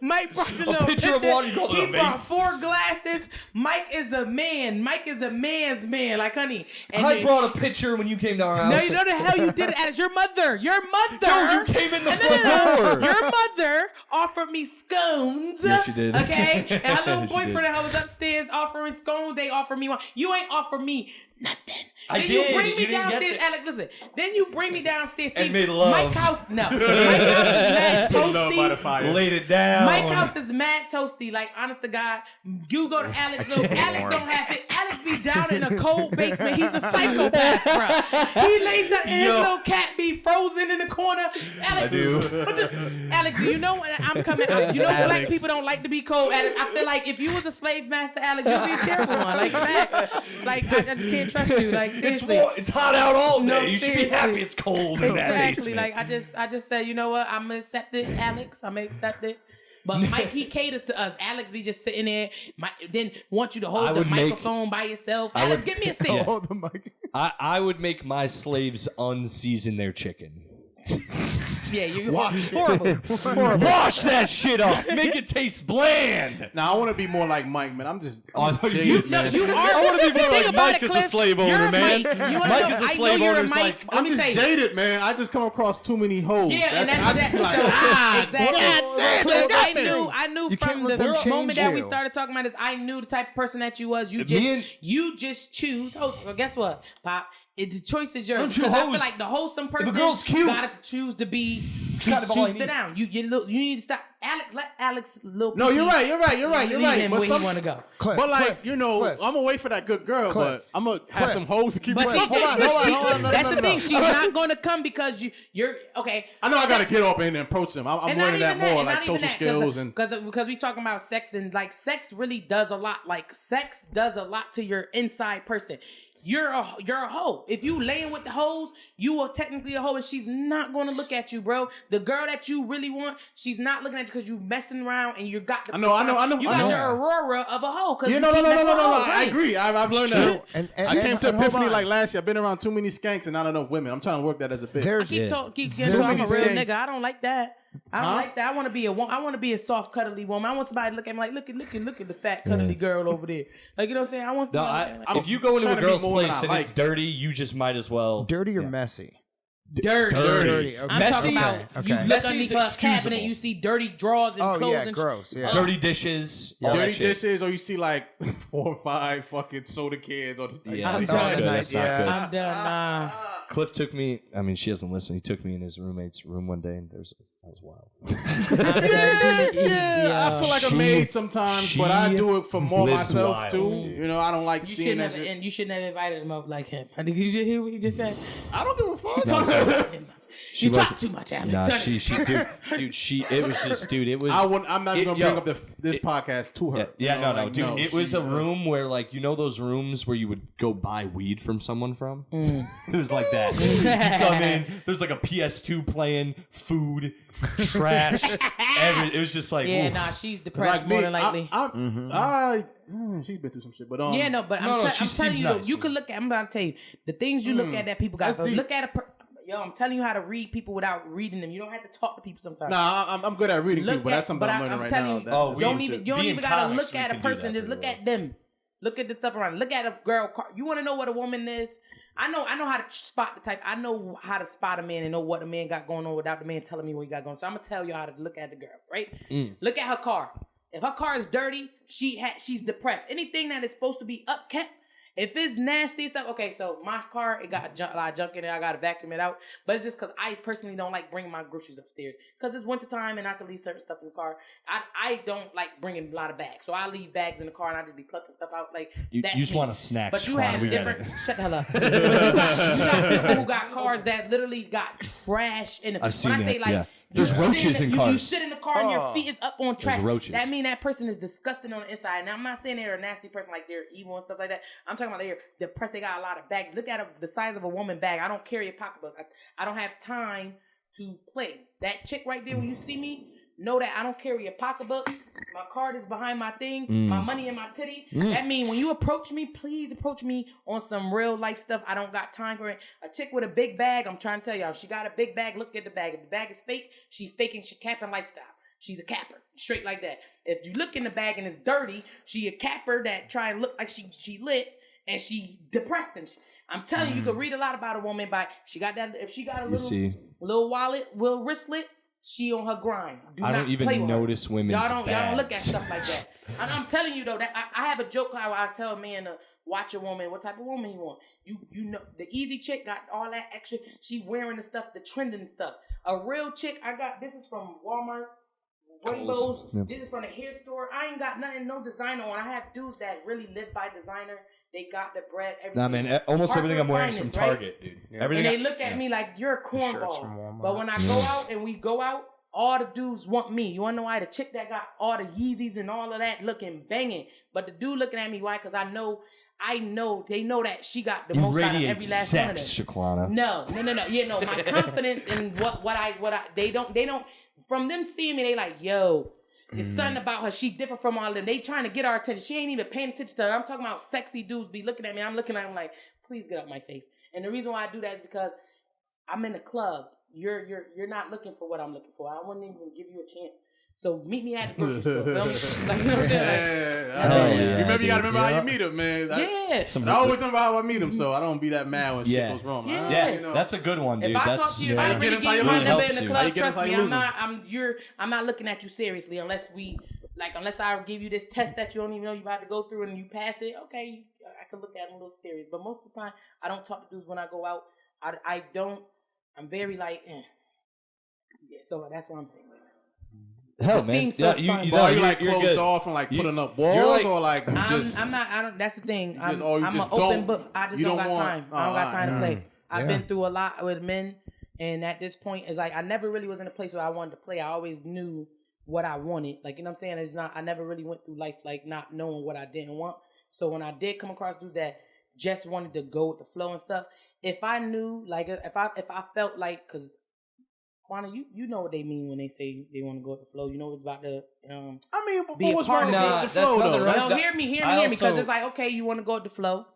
Mike brought the little picture of water. You call it a vase. He brought 4 glasses. Mike is a man. Mike is a man's man. Like, honey. And I brought a picture when you came to our house. No, you know the hell you did it as your mother. Your mother. No, you came in the front door. Your mother offered me scones. Yes, she did. Okay? And her little boyfriend that was upstairs offering scones. They offered me one. You ain't offer me nothing. Then you bring me downstairs, Alex. Listen. Then you bring me downstairs. And made love. Mike House, no. Mike House is mad toasty. Laid it down. Mike House is mad toasty. Like, honest to God, you go to Alex. Look, Alex don't have it. Alex be down in a cold basement. He's a psychopath, bro. He lays down, and his little cat be frozen in the corner. Alex, I do. Alex, you know when I'm coming. You know, black people don't like to be cold. Alex, I feel like if you was a slave master, Alex, you'd be a terrible one. Like, facts. Like, I just can't trust you. Like, seriously, it's hot out all day. No, you should be happy it's cold in that basement. Like, I just said, you know what? I'm gonna accept it, Alex. I'm gonna accept it. But Mike, he caters to us. Alex be just sitting there, then want you to hold the microphone by yourself. Alex, give me a stick. Hold the mic. I would make my slaves unseason their chicken. Yeah, you horrible. Wash that shit off. Make it taste bland. Now I want to be more like Mike, man. I'm just jaded, You man. I want to be more like Mike is a slave owner, man. Mike is a slave owner. Like, I'm just jaded, man. I just come across too many hoes. Yeah, That's and that's like, exactly. I knew You from can't let the them moment change that we you. started talking about this, I knew the type of person that you was. You just choose hoes. Well, guess what, Pop? The choice is yours. Because I feel like the wholesome person gotta choose to be. Sit down. You need to stop. Alex, let Alex look. No, you're right. Him But where he want to go. Cliff, but like, Cliff, you know, Cliff. I'm gonna wait for that good girl, Cliff. but I'm gonna have some hoes to keep. But playing. hold on. That's the thing. She's not going to come because you're okay. I know I gotta get up in and approach them. I'm learning that more, like social skills and because we talking about sex and like sex really does a lot. Like sex does a lot to your inside person. You're a hoe. If you laying with the hoes, you are technically a hoe, and she's not going to look at you, bro. The girl that you really want, she's not looking at you because you messing around and you got the. I know. You got the aurora of a hoe. Yeah, no. I agree. I've learned that. And I came to epiphany like last year. I've been around too many skanks and not enough women. I'm trying to work that as a bit. I keep talking a real nigga. I don't like that. I don't like that. I want to be a woman. I want to be a soft, cuddly woman. I want somebody to look at me like, look at the fat, cuddly girl over there. Like, you know what I'm saying? I want somebody. If you go into a girl's place and it's dirty, you just might as well. Dirty or messy? Dirty. Okay. I'm talking about you look Messy's underneath her cabinet, you see dirty drawers and clothes and gross. Yeah. Dirty dishes. Dirty dishes, or you see like 4 or 5 fucking soda cans. I'm done. That's not good. I'm done. Nah. Cliff took me. I mean, she doesn't listen. He took me in his roommate's room one day, and that was wild. Yeah. I feel like a maid sometimes, but I do it for more myself too. You know, I don't like seeing that shit. And you shouldn't have invited him up like him. Did you just hear what he just said? I don't give a fuck. You talk too much, Alex. Nah, it was just, dude, it was. I'm not gonna bring up this podcast to her. No, dude. It was a room where, like, you know those rooms where you would go buy weed from someone from? It was like that. You come in, there's like a PS2 playing, food, trash, it was just like, yeah, nah, she's depressed more than likely. She's been through some shit, but yeah, no, but I'm telling you, nice. You can look at. I'm about to tell you the things you look at that people got. Look at Yo, I'm telling you how to read people without reading them. You don't have to talk to people sometimes. Nah, I'm good at reading people, but that's something I'm learning right now. You don't even gotta look at a person. Just look at them. Look at the stuff around. Look at a girl. You want to know what a woman is? I know how to spot the type. I know how to spot a man and know what a man got going on without the man telling me what he got going on. So I'm gonna tell you how to look at the girl, right? Look at her car. If her car is dirty, she's depressed. Anything that is supposed to be upkept. If it's nasty stuff, okay, so my car, it got a lot of junk in it. I got to vacuum it out. But it's just because I personally don't like bringing my groceries upstairs. Because it's wintertime and I can leave certain stuff in the car. I don't like bringing a lot of bags. So I leave bags in the car and I just be plucking stuff out. Like, you just want a snack. But you have different... Shut the hell up. But you got people who got cars that literally got trash in them. I've seen it, like... yeah. There's roaches in cars. You sit in the car and your feet is up on trash. There's roaches. That means that person is disgusting on the inside. Now, I'm not saying they're a nasty person, like they're evil and stuff like that. I'm talking about they're depressed. They got a lot of bags. Look at the size of a woman bag. I don't carry a pocketbook. I don't have time to play. That chick right there, when you see me, know that I don't carry a pocketbook. My card is behind my thing. My money in my titty. That means when you approach me, please approach me on some real life stuff. I don't got time for it. A chick with a big bag, I'm trying to tell y'all, she got a big bag. Look at the bag. If the bag is fake, she's faking. She's capping lifestyle. She's a capper. Straight like that. If you look in the bag and it's dirty, she a capper that try and look like she lit and she depressed. And I'm telling you, you can read a lot about a woman by if she got a little wallet, little wristlet, she on her grind. I don't even notice women's y'all don't look at stuff like that. And I'm telling you though, that I have a joke how I tell a man to watch a woman. What type of woman you want? You know, the easy chick got all that extra. She wearing the stuff, the trending stuff. A real chick, this is from Walmart, Rainbows. Yeah. This is from the hair store. I ain't got nothing, no designer on. I have dudes that really live by designer. They got the bread. Everything. Nah, man, almost everything I'm wearing is from Target, right? Dude. Yeah. Everything. And they look at me like you're a cornball. But when I go out and we go out, all the dudes want me. You want to know why? The chick that got all the Yeezys and all of that looking banging. But the dude looking at me, why? Because I know, they know that she got the most out of every last one of them. Shaquana. No. Yeah, no, my confidence in they don't, from them seeing me, they like, yo, it's something about her. She different from all of them. They trying to get our attention. She ain't even paying attention to her. I'm talking about sexy dudes be looking at me. I'm looking at them like, please get up my face. And the reason why I do that is because I'm in the club. You're not looking for what I'm looking for. I wouldn't even give you a chance. So meet me at the grocery store. Feel me? Like, you know what I'm saying? Remember, you gotta remember how you meet them, man. I always remember how I meet them, so I don't be that mad when shit goes wrong. Yeah, that's a good one, dude. If I talk to you, if I really get you my number in the club, trust me, I'm not looking at you seriously unless I give you this test that you don't even know you about to go through and you pass it. Okay, I can look at them a little serious, but most of the time I don't talk to dudes when I go out. I don't. I'm very like, yeah. So that's what I'm saying. Hell, man. Seems so fun. You like closed off and like putting up walls, or like I'm not. I don't. That's the thing. I'm an open book. I just don't got time. I don't got time to play. I've been through a lot with men, and at this point, it's like I never really was in a place where I wanted to play. I always knew what I wanted. Like, you know what I'm saying? It's not. I never really went through life like not knowing what I didn't want. So when I did come across dudes that just wanted to go with the flow and stuff, if I knew, like, if I felt like, because Juana, you know what they mean when they say they want to go with the flow. You know it's about to be what's wrong with the flow, though? No, hear me, because it's like, okay, you want to go with the flow,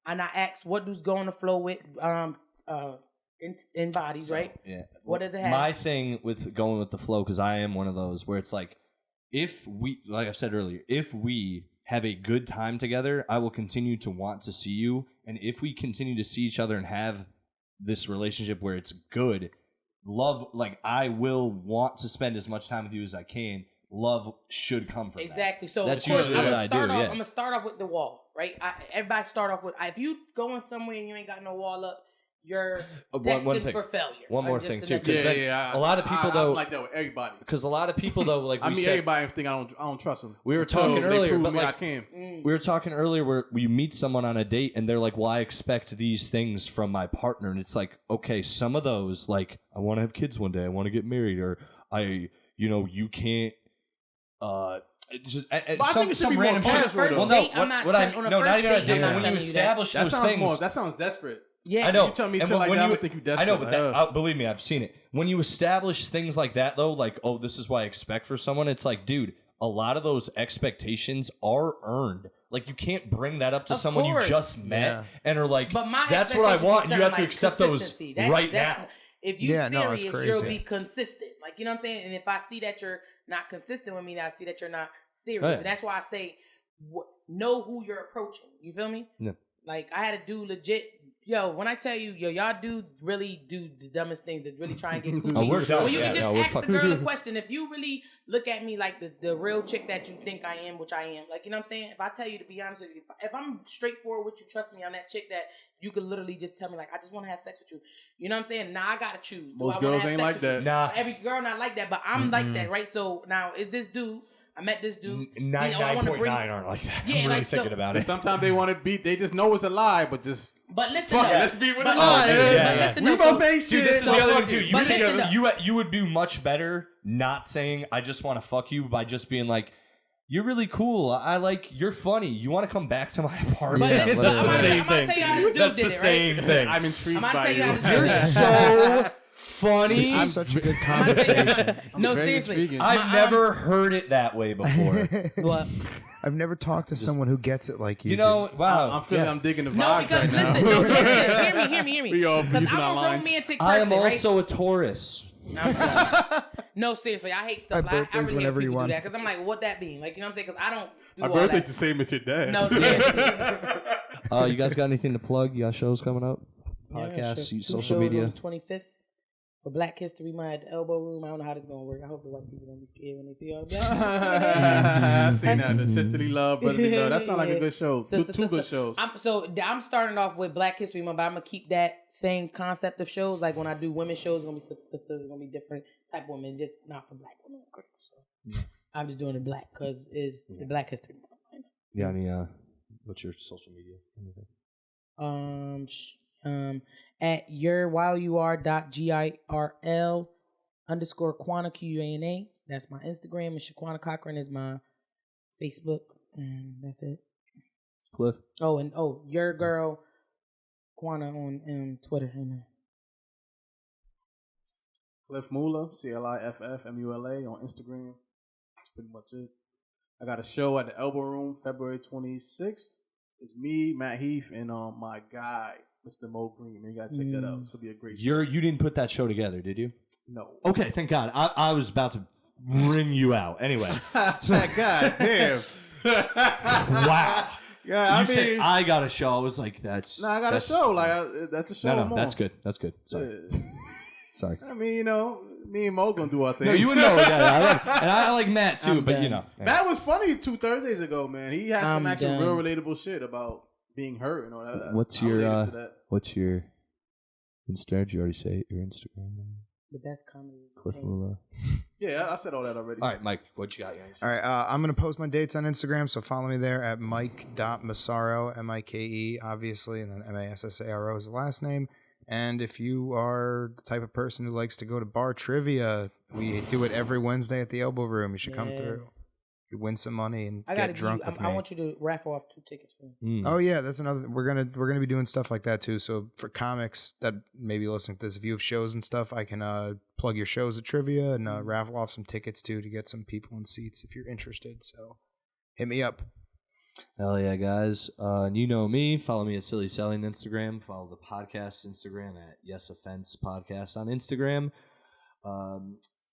and I ask, what does go on the flow with in bodies, right? Yeah. What does it have? My thing with going with the flow, because I am one of those where it's like, if we, like I said earlier, if we have a good time together, I will continue to want to see you, and if we continue to see each other and have this relationship where it's good, love, like, I will want to spend as much time with you as I can. Love should come from exactly. That. So that's of course, usually what I do. I'm gonna start off with the wall, right? Everybody start off with, if you going somewhere and you ain't got no wall up, you're destined for failure. One more thing too, because a lot of people though, I'm like that with everybody. Because a lot of people though, like I mean, everybody think I don't trust them. We were talking earlier, but like I can. We were talking earlier where you meet someone on a date and they're like, "Well, I expect these things from my partner," and it's like, okay, some of those, like, I want to have kids one day, I want to get married, or you can't. Just some random shit. Well, no, not even on a date. When you establish those things, that sounds desperate. Yeah, I know. You tell me shit like that, I would think you desperate. I know, but believe me, I've seen it. When you establish things like that, though, like, oh, this is what I expect for someone, it's like, dude, a lot of those expectations are earned. Like, you can't bring that up to someone you just met and are like, that's what I want, and you have to accept those right now. If you're serious, you'll be consistent. Like, you know what I'm saying? And if I see that you're not consistent with me, I see that you're not serious. Right. And that's why I say, know who you're approaching. You feel me? Yeah. Like, I had a dude legit. Yo, when I tell you, y'all dudes really do the dumbest things to really try and get coochie. We're dumb. Well, you can just ask the girl a question. If you really look at me like the real chick that you think I am, which I am, like, you know what I'm saying? If I tell you, to be honest with you, if I'm straightforward with you, trust me, I'm that chick that you could literally just tell me, like, I just want to have sex with you. You know what I'm saying? Now I gotta choose. Most girls ain't like that. Nah. Every girl not like that, but I'm like that, right? So now is this dude? I met this dude. 99.9 aren't like that. Yeah, I'm really thinking about it. Sometimes they want to beat. They just know it's a lie, but just. But listen, fuck it, let's beat with a lie. Listen, we both ain't shit. Dude, this is the other thing too. You would do much better not saying I just want to fuck you by just being like, you're really cool. I like, you're funny. You want to come back to my apartment? Yeah, that's the same thing. That's the same thing. I'm intrigued by you. You're so funny. This is such a good conversation. No, seriously. I've never heard it that way before. What? I've never talked to someone who gets it like you. You know, wow. I'm feeling I'm digging the vibes no, because right listen, hear me. We all Because using I'm our a lines. romantic person, I am also a Taurus. No, seriously, I hate stuff. I really hate people do that because I'm like, what that mean? Like, you know what I'm saying? Because I don't do my all that. birthday's the same as your dad's. No, seriously. You guys got anything to plug? You got shows coming up? Podcasts, social media? On the 25th. for Black History Month at the Elbow Room. I don't know how this is gonna work. I hope the white people don't be scared when they see all that. I seen that. The Sisterly Love, Brotherly Love. That sounds like a good show. Two good shows. I'm starting off with Black History Month, but I'm gonna keep that same concept of shows. Like when I do women's shows, it's gonna be sisters, it's gonna be different type of women, just not for Black women. So I'm just doing it Black because it's the Black History Month. Yeah, I mean, what's your social media? At yourwhileyouare.girl _Quana QUANA. That's my Instagram, and Shaquana Cochran is my Facebook, and that's it. Cliff. Your girl Quana on Twitter. Cliff Mula, CLIFFMULA on Instagram. That's pretty much it. I got a show at the Elbow Room February 26th. It's me, Matt Heath, and my guy, Mr. Mo Green. You gotta check that out. It's gonna be a great show. You didn't put that show together, did you? No. Okay, thank God. I was about to ring you out. Anyway. That guy, damn. Wow. Yeah, you said I got a show. I was like, that's. No, I got a show. That's a show. No, that's good. That's good. Sorry. Sorry. I mean, me and Mo gonna do our thing. No, you would know. Yeah, I like Matt too, but done. Matt was funny 2 Thursdays ago, man. He had some actual real relatable shit about being hurt and all that. What's your Insta? Did you already say your Instagram? The best comedy. Cliff Mula. Yeah, I said all that already. All right, Mike, what you got? All right, I'm going to post my dates on Instagram, so follow me there at Mike.Massaro, Mike, obviously, and then Massaro is the last name. And if you are the type of person who likes to go to bar trivia, we do it every Wednesday at the Elbow Room. You should come through. You win some money and get drunk with me. I want you to raffle off 2 tickets for me. Oh yeah, that's another. We're gonna be doing stuff like that too. So for comics that may be listening to this, if you have shows and stuff, I can plug your shows at trivia and raffle off some tickets too to get some people in seats if you're interested. So hit me up. Hell yeah, guys. And you know me. Follow me at Silly Selling Instagram. Follow the podcast Instagram at Yes Offense Podcast on Instagram.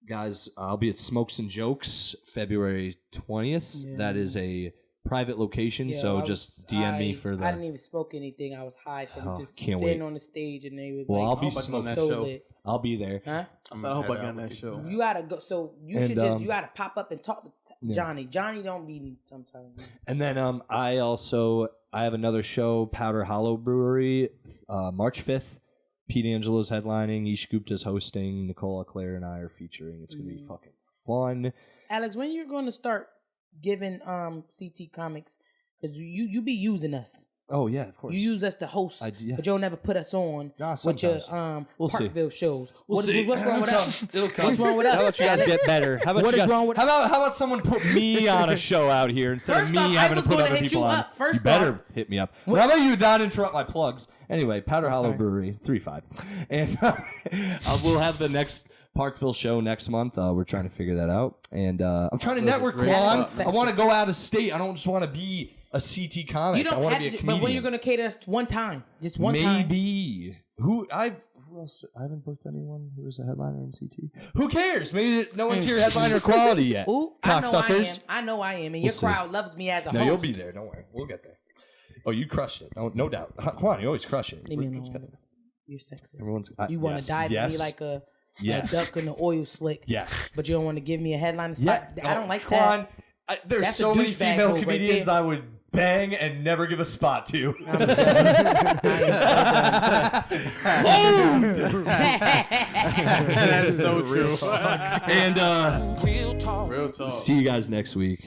Guys, I'll be at Smokes and Jokes February 20th. Yes. That is a private location, so just DM me for that. I didn't even smoke anything. I was high from just standing on the stage, and they was I'll be smoking that show. Lit. I'll be there. Huh? I hope I get on that show. You gotta go. So you should just you gotta pop up and talk to Johnny. Johnny don't be sometimes. And then I have another show, Powder Hollow Brewery, March 5th. Pete Angelo's headlining. Ish Gupta's hosting. Nicola Claire and I are featuring. It's gonna be fucking fun. Alex, when you're going to start giving CT Comics, because you be using us. Oh yeah, of course. You use us to host, but you'll never put us on with your Parkville shows. What's wrong with us? It'll come. What's wrong with us? How about you guys get better? How about someone put me on a show out here instead of me having to put other people on? You better hit me up. How about you not interrupt my plugs? Anyway, Powder Hollow Brewery 3-5, and we'll have the next Parkville show next month. We're trying to figure that out, and I'm trying to network. Quan, I want to go out of state. I don't just want to be a CT comic. I want to be a comedian. But when you're going to cater us one time, just one time. Maybe. Who else? I haven't booked anyone who is a headliner in CT. Who cares? Maybe no one's here headliner quality yet. Ooh, cocksuckers. I know I am. And your crowd loves me as a host. No, you'll be there. Don't worry. We'll get there. Oh, you crushed it. No doubt. Quan, you always crush it. Leave me alone. You're sexist. You want to dive in me like a duck in the oil slick. Yes. But you don't want to give me a headline spot. I don't like Quan, that. There's so many female comedians I would bang and never give a spot to. That's so true. And real talk. See you guys next week.